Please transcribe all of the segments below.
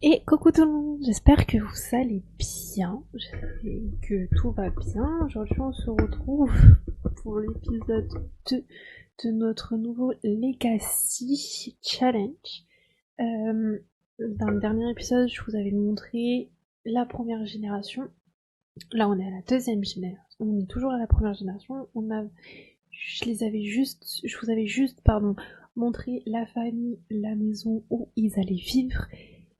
Et coucou tout le monde, j'espère que vous allez bien, que tout va bien. Aujourd'hui on se retrouve pour l'épisode 2 de notre nouveau Legacy Challenge. Dans le dernier épisode, je vous avais montré la première génération. Là on est à la deuxième génération, on est toujours à la première génération. Je vous avais juste montré la famille, la maison où ils allaient vivre.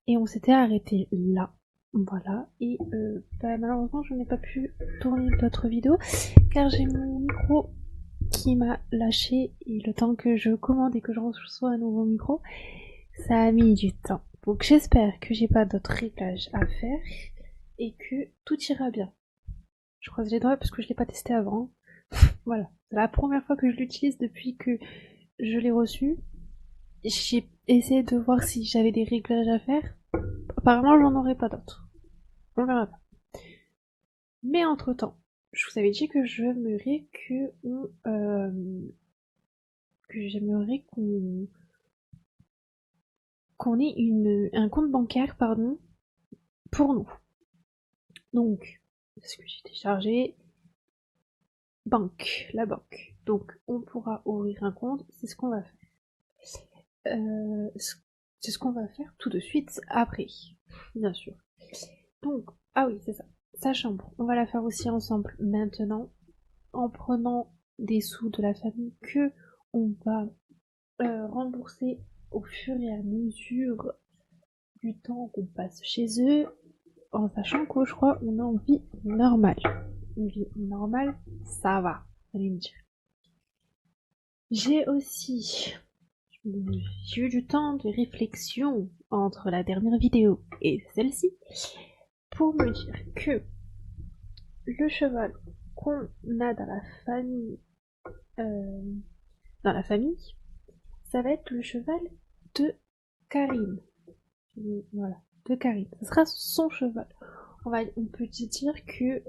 Et on s'était arrêté là. Voilà. Et malheureusement, je n'ai pas pu tourner d'autres vidéos car j'ai mon micro qui m'a lâché. Et le temps que je commande et que je reçois un nouveau micro, ça a mis du temps. Donc j'espère que j'ai pas d'autres réglages à faire et que tout ira bien. Je croise les doigts parce que je l'ai pas testé avant. Voilà. C'est la première fois que je l'utilise depuis que je l'ai reçu. J'ai essayé de voir si j'avais des réglages à faire. Apparemment, j'en aurai pas d'autres. On verra pas. Mais entre temps, je vous avais dit que j'aimerais qu'on ait un compte bancaire, pardon, pour nous. Donc, c'est ce que j'ai téléchargé. La banque. Donc, on pourra ouvrir un compte, c'est ce qu'on va faire. C'est ce qu'on va faire tout de suite après, bien sûr. Donc, ah oui, c'est ça. Sa chambre, on va la faire aussi ensemble maintenant, en prenant des sous de la famille que on va rembourser au fur et à mesure du temps qu'on passe chez eux, en sachant que je crois on a une vie normale. Une vie normale, ça va, allez me dire. J'ai aussi j'ai eu du temps de réflexion entre la dernière vidéo et celle-ci pour me dire que le cheval qu'on a euh, dans la famille, ça va être le cheval de Karine. Voilà, de Karine. Ce sera son cheval. On peut dire que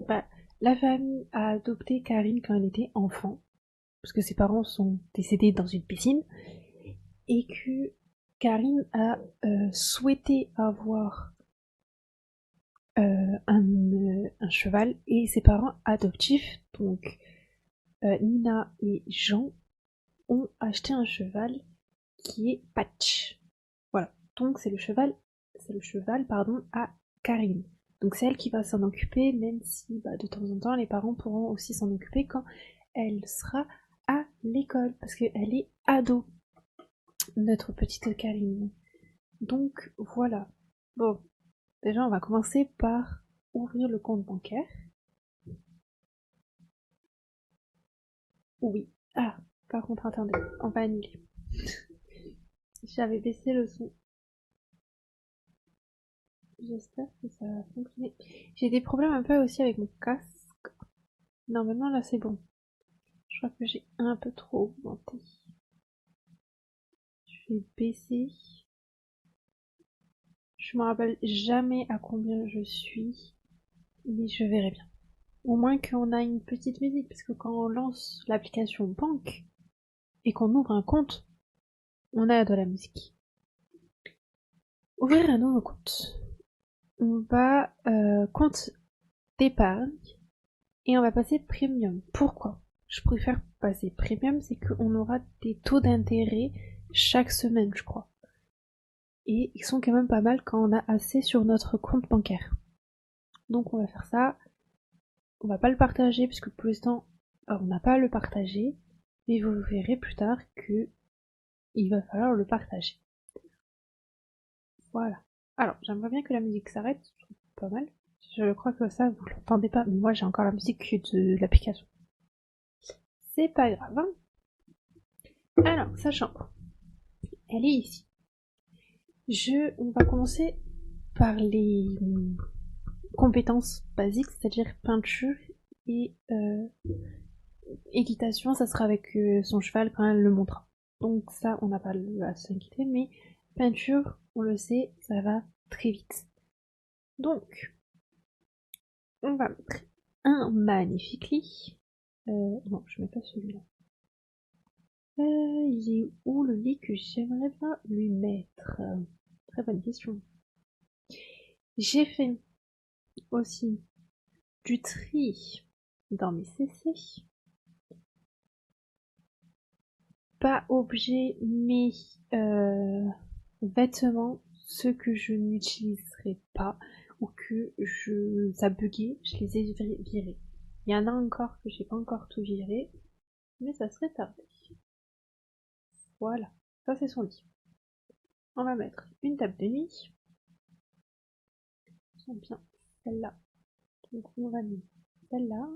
la famille a adopté Karine quand elle était enfant, parce que ses parents sont décédés dans une piscine, et que Karine a souhaité avoir un cheval, et ses parents adoptifs, donc Nina et Jean, ont acheté un cheval qui est Patch. Voilà. Donc c'est le cheval pardon à Karine. Donc c'est elle qui va s'en occuper, même si de temps en temps les parents pourront aussi s'en occuper quand elle sera à l'école, parce qu'elle est ado, notre petite Karine. Donc voilà. Bon, déjà on va commencer par ouvrir le compte bancaire. Oui. Ah, par contre attendez, on va annuler. J'avais baissé le son. J'espère que ça va fonctionner. J'ai des problèmes un peu aussi avec mon casque. Normalement là c'est bon. Je crois que j'ai un peu trop augmenté. Je vais baisser. Je me rappelle jamais à combien je suis, mais je verrai bien. Au moins qu'on a une petite musique, parce que quand on lance l'application banque et qu'on ouvre un compte, on a de la musique. Ouvrir un nouveau compte. On va compte d'épargne et on va passer premium. Pourquoi je préfère passer premium? C'est qu'on aura des taux d'intérêt chaque semaine, je crois. Et ils sont quand même pas mal quand on a assez sur notre compte bancaire. Donc on va faire ça. On va pas le partager puisque pour l'instant on n'a pas à le partager, mais vous verrez plus tard que il va falloir le partager. Voilà. Alors j'aimerais bien que la musique s'arrête, je trouve pas mal. Je crois que ça vous l'entendez pas, mais moi j'ai encore la musique de l'application. C'est pas grave. Hein. Alors sa chambre, elle est ici. On va commencer par les compétences basiques, c'est-à-dire peinture et équitation, ça sera avec son cheval quand elle le montrera. Donc ça, on n'a pas à s'inquiéter, mais peinture, on le sait, ça va très vite. Donc, on va mettre un magnifique lit. Non, je mets pas celui-là. Il est où le lit que j'aimerais bien lui mettre? Très bonne question. J'ai fait aussi du tri dans mes CC. Pas objets, mais vêtements, ceux que je n'utiliserai pas ou que ça buguait, je les ai virés. Il y en a encore que j'ai pas encore tout viré, mais ça serait tardé. Voilà, ça c'est son lit. On va mettre une table de nuit. J'aime bien celle-là. Donc on va mettre celle-là.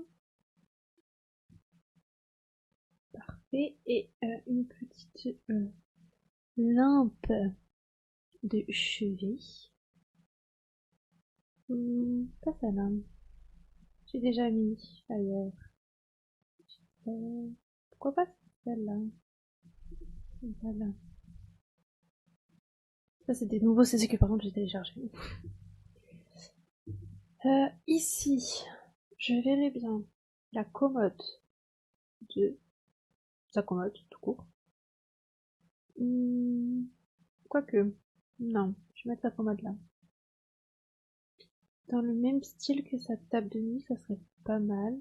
Parfait. Et une petite lampe de chevet. Pas celle-là. J'ai déjà mis ailleurs. Pourquoi pas celle-là? Voilà. Ça c'est des nouveaux CC que par contre j'ai téléchargé. Ici, je verrai bien la commode de sa commode tout court. Quoique, non, je vais mettre la commode là. Dans le même style que sa table de nuit, ça serait pas mal.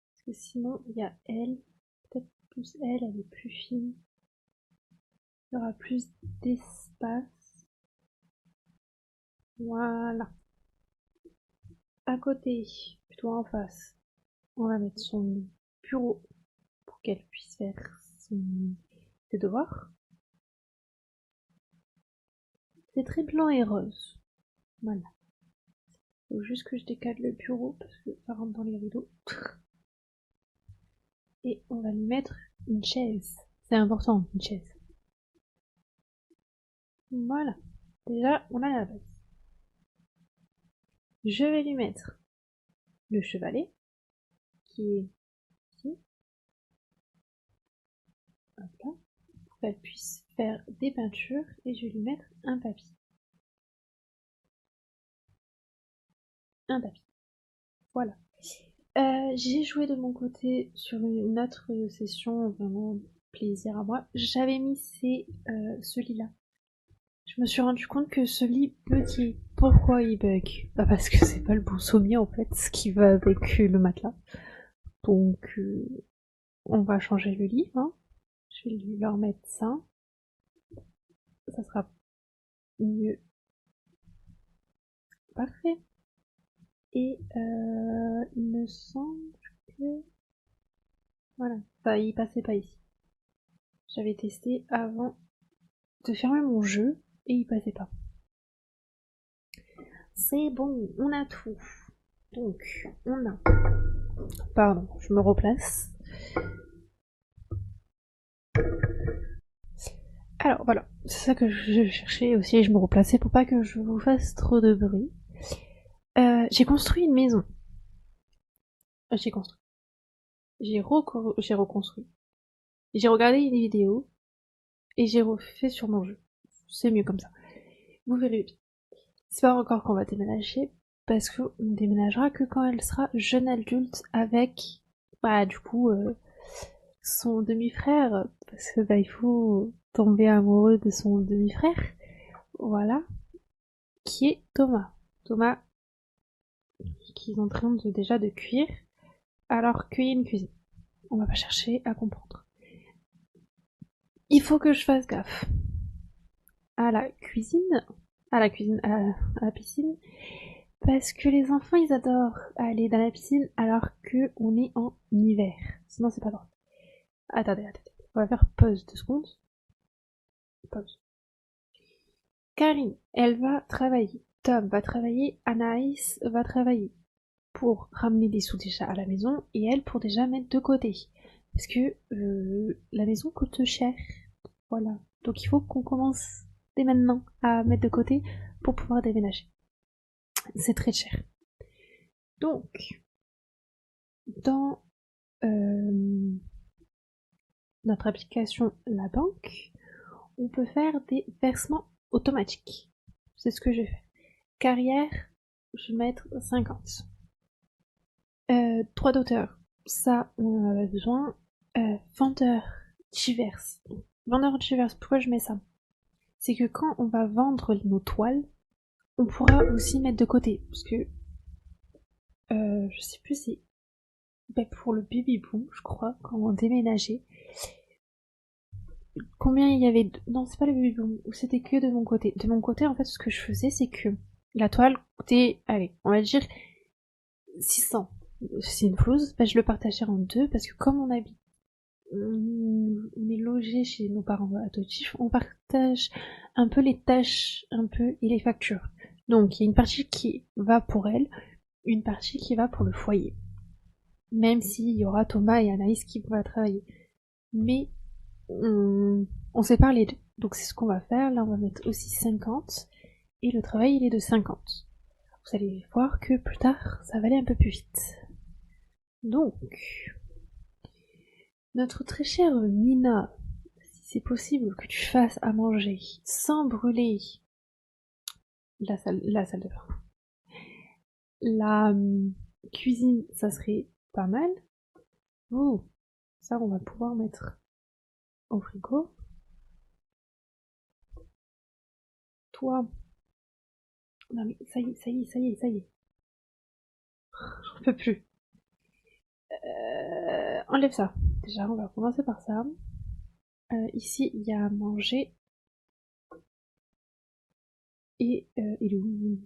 Parce que sinon, il y a elle. Peut-être plus elle, elle est plus fine. Il y aura plus d'espace. Voilà. À côté, plutôt en face, on va mettre son bureau pour qu'elle puisse faire ses devoirs. C'est très blanc et rose. Voilà. Faut juste que je décale le bureau parce que ça rentre dans les rideaux. Et on va lui mettre une chaise. C'est important, une chaise. Voilà. Déjà, on a la base. Je vais lui mettre le chevalet, qui est ici. Hop là. Pour qu'elle puisse faire des peintures. Et je vais lui mettre un tapis. Un tapis. Voilà. J'ai joué de mon côté sur une autre session, vraiment plaisir à moi. J'avais mis ce lit-là. Je me suis rendu compte que ce lit buguait. Pourquoi il bug? Bah parce que c'est pas le bon sommier en fait, ce qui va avec le matelas. Donc on va changer le lit, hein. Je vais lui leur mettre ça. Ça sera mieux. Parfait. Et il me semble que... Voilà, bah il passait pas ici. J'avais testé avant de fermer mon jeu et il passait pas. C'est bon, on a tout. Donc, on a... Pardon, je me replace. Alors voilà, c'est ça que je cherchais aussi, je me replaçais pour pas que je vous fasse trop de bruit. J'ai construit une maison. J'ai construit. J'ai reconstruit. J'ai regardé une vidéo et j'ai refait sur mon jeu. C'est mieux comme ça. Vous verrez bien. C'est pas encore qu'on va déménager parce qu'on déménagera que quand elle sera jeune adulte avec, bah du coup, son demi-frère, parce que bah il faut tomber amoureux de son demi-frère, voilà, qui est Thomas. Thomas, qui est en train déjà de cuire, alors qu'il y a une cuisine. On va pas chercher à comprendre. Il faut que je fasse gaffe à la cuisine, à la piscine, parce que les enfants ils adorent aller dans la piscine alors que on est en hiver. Sinon c'est pas drôle. Attendez. On va faire pause 2 secondes. Pause. Karine, elle va travailler. Tom va travailler. Anaïs va travailler pour ramener des sous déjà à la maison et elle pour déjà mettre de côté. Parce que la maison coûte cher. Voilà. Donc il faut qu'on commence dès maintenant à mettre de côté pour pouvoir déménager. C'est très cher. Donc, dans notre application La Banque, on peut faire des versements automatiques. C'est ce que je fais. Carrière, je vais mettre 50. Droit d'auteur, ça on en a besoin. Vendeur divers. Vendeur divers, pourquoi je mets ça? C'est que quand on va vendre nos toiles, on pourra aussi mettre de côté, parce que je sais plus, c'est pour le baby boom, je crois, quand on déménageait. Combien il y avait Non, c'est pas le baby boom, ou c'était que de mon côté. De mon côté, en fait, ce que je faisais, c'est que la toile coûtait, allez, on va dire 600. C'est une flouze, je le partageais en deux, parce que comme on est logé chez nos parents adoptifs, on partage un peu les tâches, un peu, et les factures. Donc, il y a une partie qui va pour elle, une partie qui va pour le foyer. Même s'il y aura Thomas et Anaïs qui vont travailler. Mais on sépare les deux. Donc c'est ce qu'on va faire. Là, on va mettre aussi 50. Et le travail, il est de 50. Vous allez voir que plus tard, ça va aller un peu plus vite. Donc, notre très chère Mina, si c'est possible que tu fasses à manger sans brûler la salle de bain. La cuisine, ça serait pas mal. Oh, ça, on va pouvoir mettre au frigo. Toi, non mais ça y est, ça y est, ça y est, ça y est. J'en peux plus. Enlève ça. Déjà, on va commencer par ça. Ici, il y a à manger. Et il est où?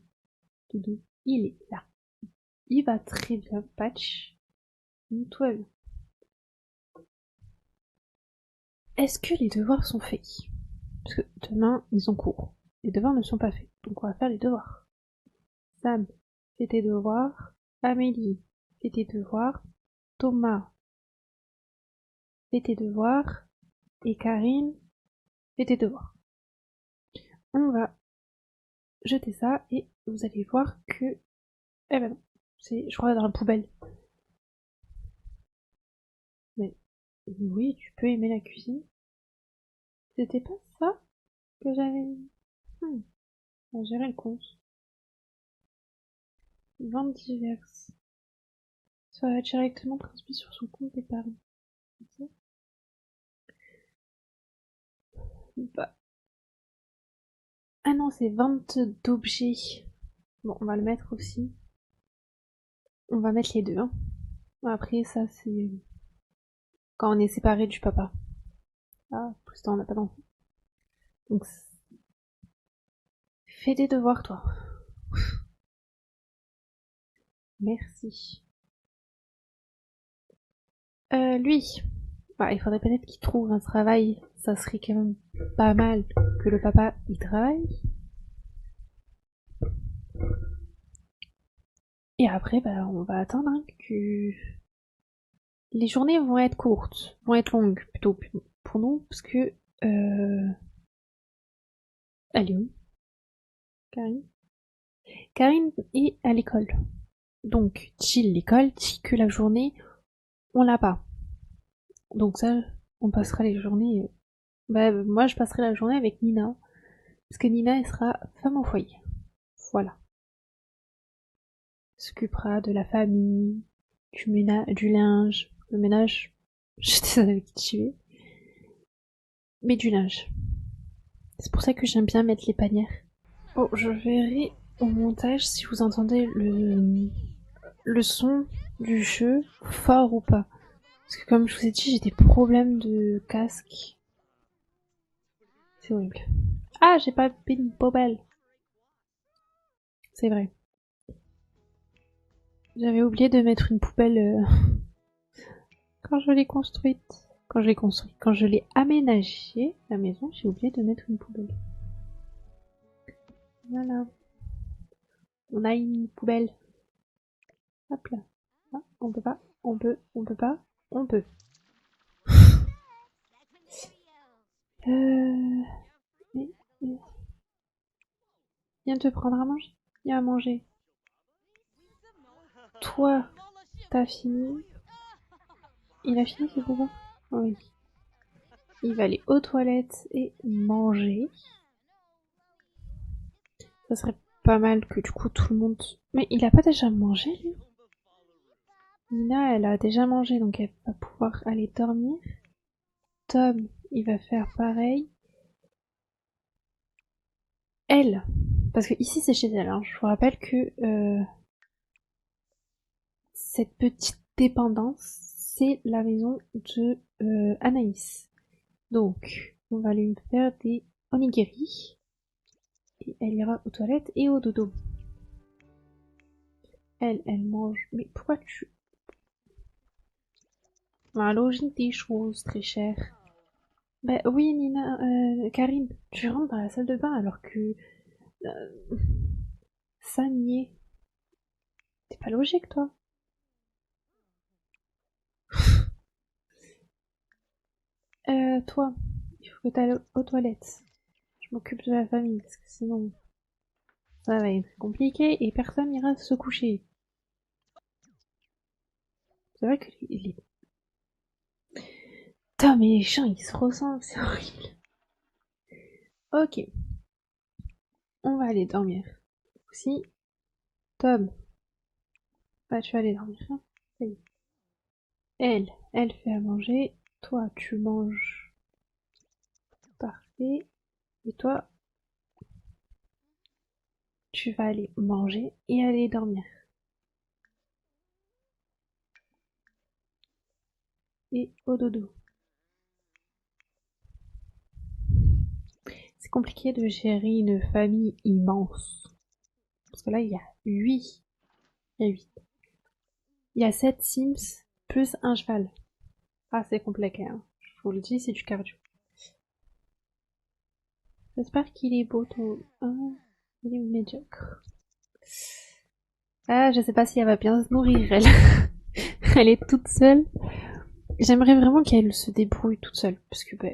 Doudou. Il est là. Il va très bien, Patch. Tout va bien. Est-ce que les devoirs sont faits? Parce que demain, ils ont cours. Les devoirs ne sont pas faits. Donc on va faire les devoirs. Sam, fais tes devoirs. Amélie, fais tes devoirs. Thomas, fais tes devoirs. Et Karine, fais tes devoirs. On va jeter ça et vous allez voir que... Eh ben non, c'est, je crois, dans la poubelle. Mais oui, tu peux aimer la cuisine. C'était pas ça que j'avais mis. On gérer le compte. Ventes diverses. Ça va directement transmis sur son compte d'épargne. Ok. Bah. Ah non, c'est vente d'objets. Bon, on va le mettre aussi. On va mettre les deux. Hein. Après, ça, c'est quand on est séparé du papa. Ah, pour l'instant, on n'a pas d'enfant. Donc, fais des devoirs, toi. Merci. Lui, bah, il faudrait peut-être qu'il trouve un travail. Ça serait quand même pas mal que le papa y travaille. Et après, bah, on va attendre hein, que les journées vont être courtes, vont être longues plutôt pour nous, parce que elle est où, Karine? Karine est à l'école. Donc, chill l'école, dit que la journée, on l'a pas. Donc ça, on passera les journées. Bah, moi, je passerai la journée avec Nina, parce que Nina, elle sera femme au foyer. Voilà. S'occupera de la famille, du linge, le ménage. Je sais avec qui tu es. Mais du linge. C'est pour ça que j'aime bien mettre les panières. Oh, je verrai au montage si vous entendez le son du jeu fort ou pas. Parce que comme je vous ai dit, j'ai des problèmes de casque. C'est horrible. Ah, j'ai pas mis une poubelle. C'est vrai. J'avais oublié de mettre une poubelle quand je l'ai construite. Quand je l'ai aménagée, la maison, j'ai oublié de mettre une poubelle. Voilà. On a une poubelle. Hop là. Ah, on peut pas. On peut. On peut pas. On peut. Mais, viens te prendre à manger. Viens à manger. Toi, t'as fini. Il a fini, c'est bon. Oui. Il va aller aux toilettes et manger. Ça serait pas mal que du coup tout le monde... Mais il a pas déjà mangé, lui? Nina, elle a déjà mangé, donc elle va pouvoir aller dormir. Tom, il va faire pareil. Elle, Parce que ici c'est chez elle, hein. Je vous rappelle que cette petite dépendance, c'est la maison de Anaïs. Donc, on va lui faire des onigiri. Et elle ira aux toilettes et au dodo. Elle mange. Mais pourquoi tu... La logique des choses, très cher. Bah oui, Nina, Karine, tu rentres dans la salle de bain alors que... ça n'y est. T'es pas logique, toi. Toi, il faut que t'ailles aux toilettes. Je m'occupe de la famille, parce que sinon, ça va être compliqué et personne n'ira se coucher. C'est vrai que les... Putain, mais les chiens, ils se ressemblent, c'est horrible. Ok, on va aller dormir. Si, Tom, bah tu vas aller dormir. Hein. Ça y est. Elle fait à manger. Toi, tu manges. Parfait. Et toi, tu vas aller manger et aller dormir. Et au dodo. C'est compliqué de gérer une famille immense. Parce que là, il y a 8. Il y a 8. Il y a 7 Sims plus un cheval. Ah, c'est compliqué, hein. Je vous le dis, c'est du cardio. J'espère qu'il est beau ton... Ah, il est médiocre. Ah, je sais pas si elle va bien se nourrir, elle. Elle est toute seule. J'aimerais vraiment qu'elle se débrouille toute seule. Parce que, bah,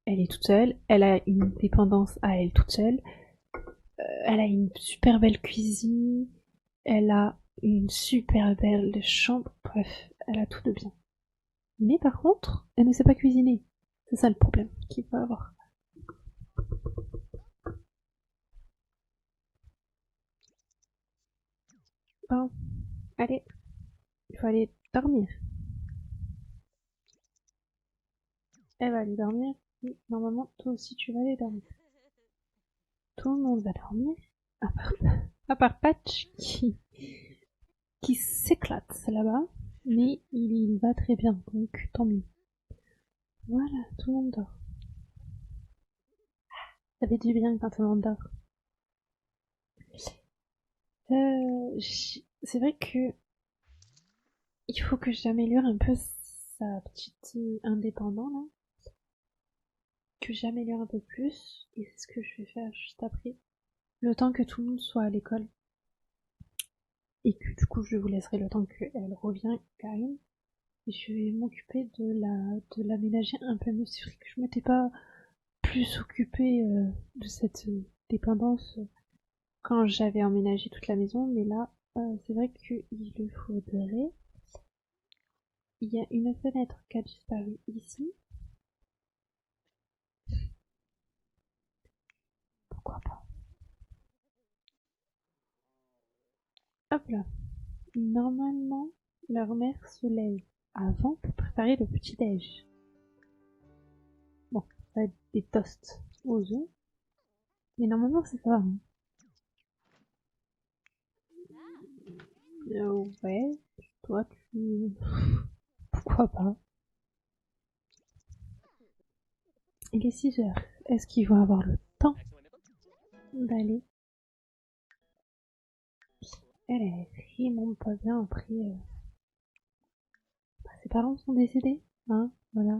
elle est toute seule. Elle a une dépendance à elle toute seule. Elle a une super belle cuisine. Elle a une super belle chambre. Bref, elle a tout de bien. Mais par contre, elle ne sait pas cuisiner. C'est ça le problème qu'il peut avoir. Bon, allez, il faut aller dormir. Elle va aller dormir. Et normalement, toi aussi, tu vas aller dormir. Tout le monde va dormir. À part, à part Patch qui s'éclate là-bas. Mais il va très bien, donc tant mieux. Voilà, tout le monde dort. Ça fait du bien quand tout le monde dort. C'est vrai que il faut que j'améliore un peu sa petite indépendant là. Que j'améliore un peu plus. Et c'est ce que je vais faire juste après. Le temps que tout le monde soit à l'école. Et que du coup je vous laisserai le temps qu'elle revient, Karine. Et je vais m'occuper de l'aménager un peu mieux. C'est vrai que je m'étais pas plus occupée de cette dépendance quand j'avais emménagé toute la maison, mais là, c'est vrai qu'il le faudrait. Il y a une fenêtre qui a disparu ici. Pourquoi pas? Hop là. Normalement, leur mère se lève avant pour préparer le petit-déj. Bon, ça va être des toasts aux œufs. Mais normalement, c'est ça. Hein. Ouais, toi, tu... Pourquoi pas? Il est 6 heures. Est-ce qu'ils vont avoir le temps d'aller? Elle est vraiment pas bien après. Ses parents sont décédés, hein, voilà.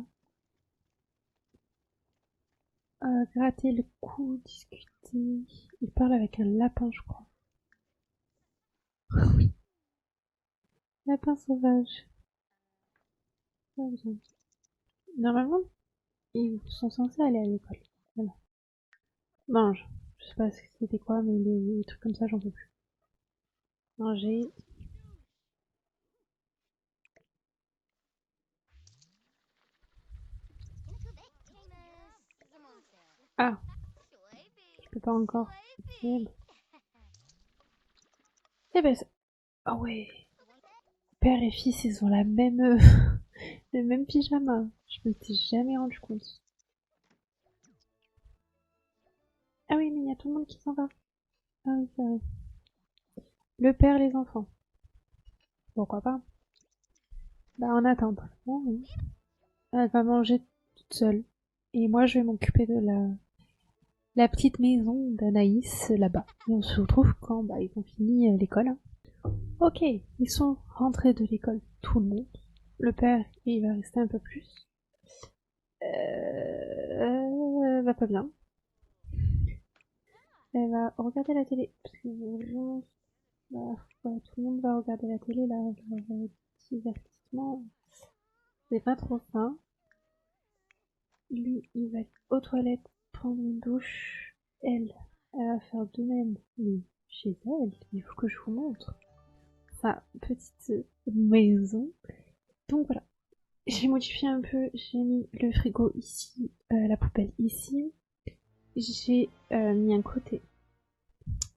Gratter le cou, discuter. Il parle avec un lapin, je crois. Oui, lapin sauvage. Normalement, ils sont censés aller à l'école. Voilà. Mange. Je sais pas ce que c'était quoi, mais les trucs comme ça, j'en peux plus. Manger. Ah, je peux pas encore. Merde. Eh ben, ah ouais. Père et fils, ils ont la même, le même pyjama. Je m'étais jamais rendu compte. Ah oui, mais il y a tout le monde qui s'en va. Ah oui, c'est vrai. Le père, les enfants. Pourquoi pas? Bah, en attente. Oh, oui. Elle va manger toute seule. Et moi, je vais m'occuper de la petite maison d'Anaïs là-bas. Et on se retrouve quand bah, ils ont fini l'école. Hein. Ok, ils sont rentrés de l'école, tout le monde. Le père, il va rester un peu plus. Va pas bien. Elle va regarder la télé. Parce que vraiment, bah, ouais, tout le monde va regarder la télé là. Le divertissement, c'est pas trop ça. Lui, il va aller aux toilettes prendre une douche. Elle va faire de même. Mais chez elle, il faut que je vous montre sa petite maison. Donc voilà. J'ai modifié un peu. J'ai mis le frigo ici, la poubelle ici. J'ai mis un côté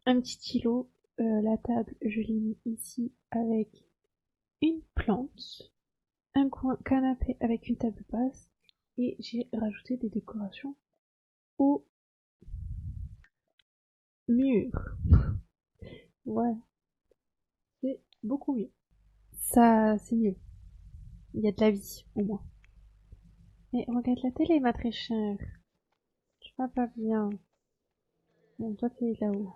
un petit îlot. La table, je l'ai mis ici avec une plante. Un coin canapé avec une table basse. Et j'ai rajouté des décorations au mur. Ouais, c'est beaucoup mieux. Ça, c'est mieux. Il y a de la vie, au moins. Mais regarde la télé, ma très chère. Tu vas pas bien. Bon, toi, t'es là-haut.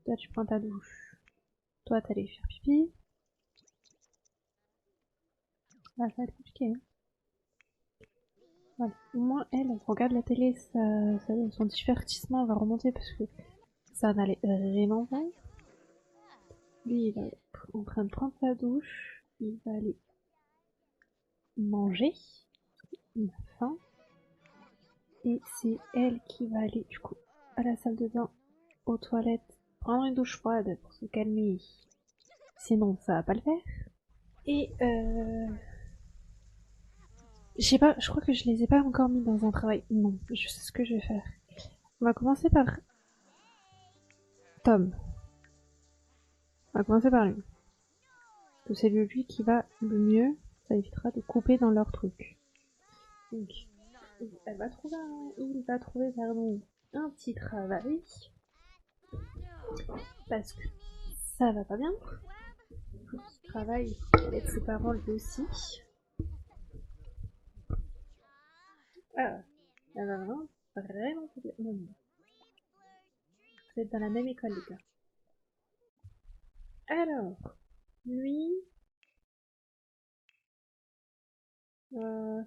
Toi, tu prends ta douche. Toi, t'allais faire pipi. Ah, ça va être compliqué, hein. Voilà. Au moins, elle regarde la télé, son divertissement va remonter parce que ça n'allait vraiment pas. Lui, il va être en train de prendre sa douche. Il va aller manger. Il a faim. Et c'est elle qui va aller, du coup, à la salle de bain, aux toilettes, prendre une douche froide pour se calmer. Sinon, ça va pas le faire. Et je sais pas, je crois que je les ai pas encore mis dans un travail. Non, je sais ce que je vais faire. On va commencer par Tom. On va commencer par lui. Parce que c'est lui qui va le mieux. Ça évitera de couper dans leur truc. Donc, il va trouver, pardon, un petit travail. Parce que ça va pas bien. Il faut qu'il travaille avec ses parents lui aussi. Ah, ça va vraiment pas bien. Non, non. Vous êtes dans la même école, les gars. Alors, lui, euh,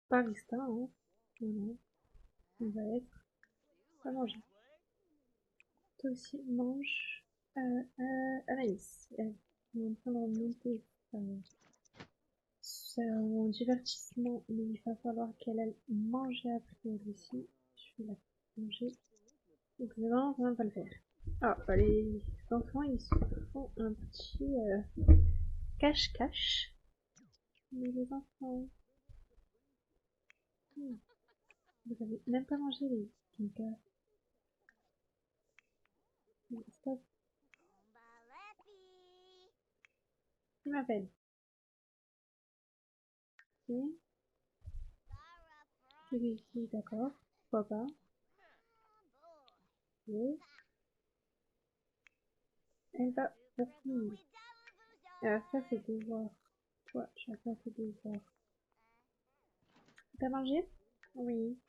barista, hein. Voilà. Il va être à manger. Toi aussi, mange. Anaïs. Elle est en train de remonter son divertissement, mais il va falloir qu'elle aille manger après elle aussi. Je vais la manger. Donc, vraiment, ça va pas le faire. Ah, bah, les enfants, ils se font un petit cache-cache. Mais les enfants, vous avez même pas mangé les gars. Stop, tu m'appelles. Ok, oui, oui, d'accord. Pourquoi pas. Ok. Elle va finir. Elle va faire ses devoirs. Toi, tu vas faire tes devoirs. T'as mangé? Oui.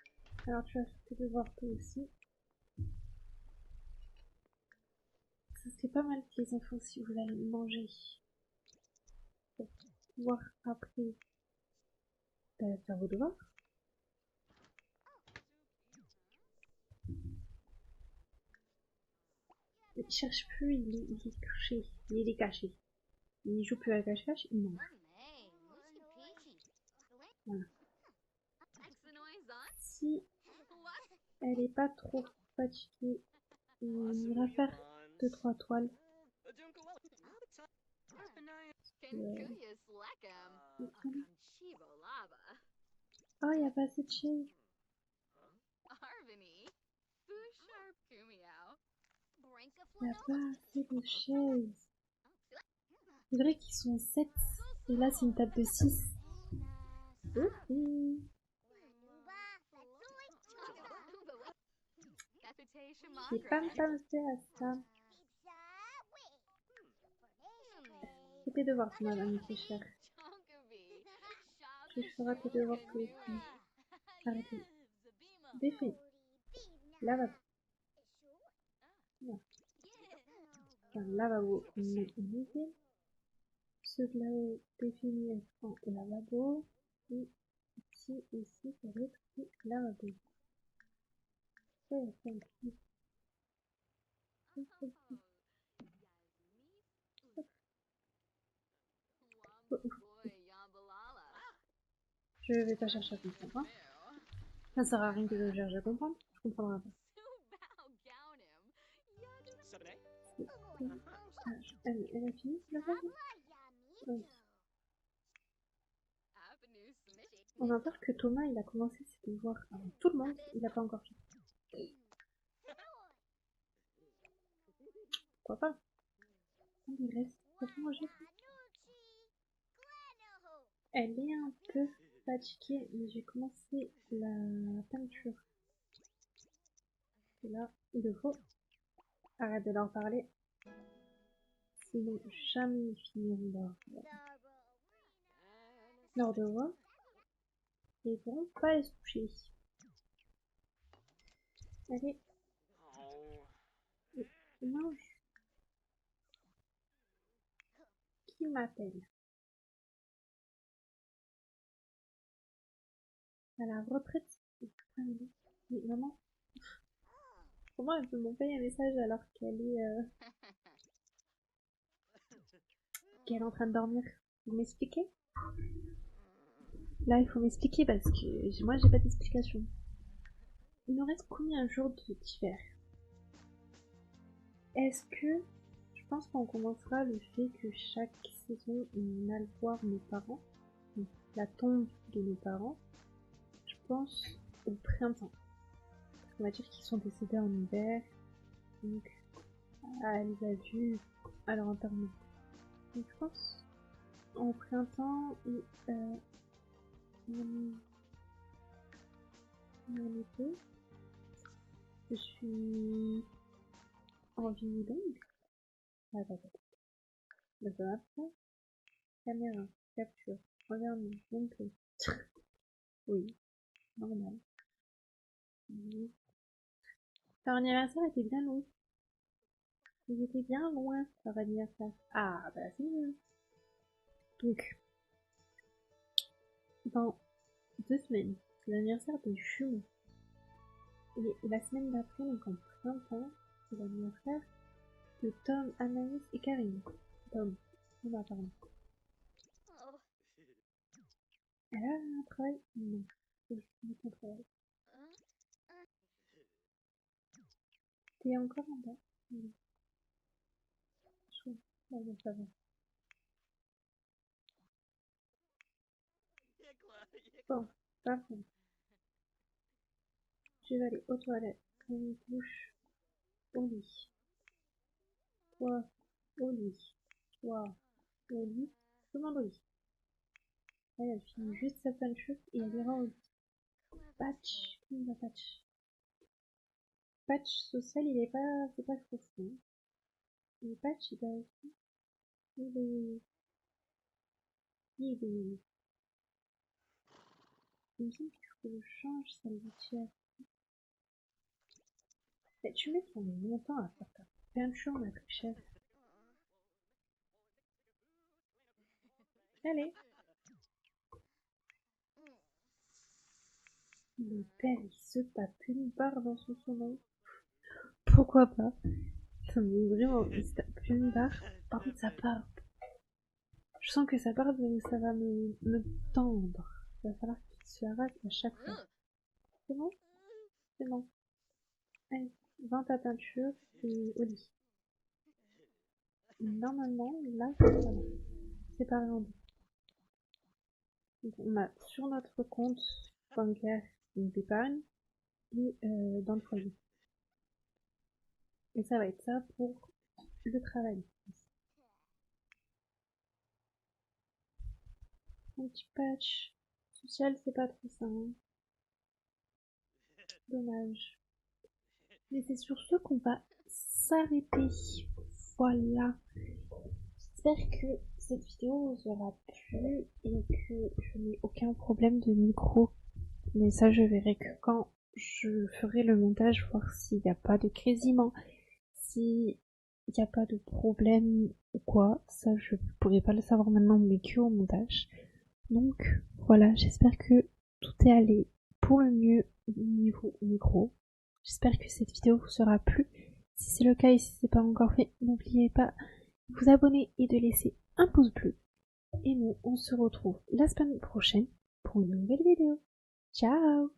Alors tu vas faire tes devoirs toi aussi. Ça serait pas mal que les enfants si vous allez manger. Pour pouvoir après faire vos devoirs. Il cherche plus, il est couché. Il est caché. Il joue plus à cache-cache, il mange. Voilà. Si elle est pas trop fatiguée, on ira faire 2-3 toiles. Oh, il n'y a pas assez de chaises. Il n'y a pas assez de chaises. C'est vrai qu'ils sont 7. Et là, c'est une table de 6. J'ai pas pensé à ça. Fais tes devoirs, mon ami très cher. Tu feras tes devoirs tous les jours. Arrêtez. Défini. Lavabo. Voilà. Un lavabo non humide. Ce lavabo défini en lavabo. Et ici, ça va être le lavabo. Ça, il y a plein de trucs. Je vais pas chercher à comprendre. Hein. Ça sert à rien que je cherche à comprendre. Je comprendrai pas. Elle a fini la phrase? Oui. On a peur que Thomas il a commencé ses devoirs avant tout le monde. Il a pas encore fait. Pourquoi pas? Il reste. Ça peut manger. Elle est un peu fatiguée, mais j'ai commencé la peinture. Et là, il le faut. Arrête de leur parler. Sinon, jamais ils finiront leur devoir. Et ils pourront pas les toucher. Allez. Mange. Qui m'appelle? À la retraite. Mais maman, comment elle peut m'envoyer un message alors qu'elle est en train de dormir? Vous m'expliquez? Là, il faut m'expliquer parce que moi, j'ai pas d'explication. Il nous reste combien de jours d'hiver? Est-ce que je pense qu'on commencera le fait que chaque saison on aille voir nos parents, la tombe de nos parents, je pense au printemps. On va dire qu'ils sont décédés en hiver, donc elle les a vus à leur enterrement. Donc je pense au printemps ou en été, je suis en vie longue. Attends. Le map, caméra, capture, environnement, gameplay. Oui, normal. Oui. Leur anniversaire était bien long. Ils étaient bien loin, leur anniversaire. Ah, bah c'est mieux. Donc, dans 2 semaines, c'est l'anniversaire des jumeaux. Et la semaine d'après, donc en printemps, c'est l'anniversaire de Tom, Anaïs et Karine. Tom. On va parler. Elle a un travail? Non. Je vais ton travail. T'es encore en bas? Oui. Chouette. Ouais, ça va. Bon, parfait. Je vais aller aux toilettes, prendre une douche, au lit. Toi, au lit. Toi, au lit. Tout le monde au lit. Elle finit juste sa peinture et elle ira au lit. Patch, comment va Patch? Patch social, c'est pas trop fou. Et Patch, il aussi. Il est, il me semble qu'il faut que je change sa litière. Mais tu mets ton longtemps à faire ta peinture, ma très chère. Allez. Le père, il se tape une barre dans son sommeil. Pourquoi pas? Mais vraiment, il se tape une barre. Par contre, sa barbe. Je sens que sa barbe, ça va me tendre. Il va falloir qu'il se arrête à chaque fois. C'est bon? C'est bon. Allez, vends ta peinture et au lit. Normalement, là, voilà. Séparé en deux. Donc, on a sur notre compte bancaire d'épargne et dans le foyer. Et ça va être ça pour le travail. Un petit patch social, c'est pas trop ça. Hein. Dommage. Mais c'est sur ce qu'on va s'arrêter. Voilà. J'espère que cette vidéo vous aura plu et que je n'ai aucun problème de micro. Mais ça, je verrai que quand je ferai le montage, voir s'il n'y a pas de grésillement, s'il n'y a pas de problème ou quoi. Ça, je pourrais pas le savoir maintenant, mais que au montage. Donc, voilà, j'espère que tout est allé pour le mieux niveau micro. J'espère que cette vidéo vous sera plu. Si c'est le cas et si c'est pas encore fait, n'oubliez pas de vous abonner et de laisser un pouce bleu. Et nous, on se retrouve la semaine prochaine pour une nouvelle vidéo. Ciao!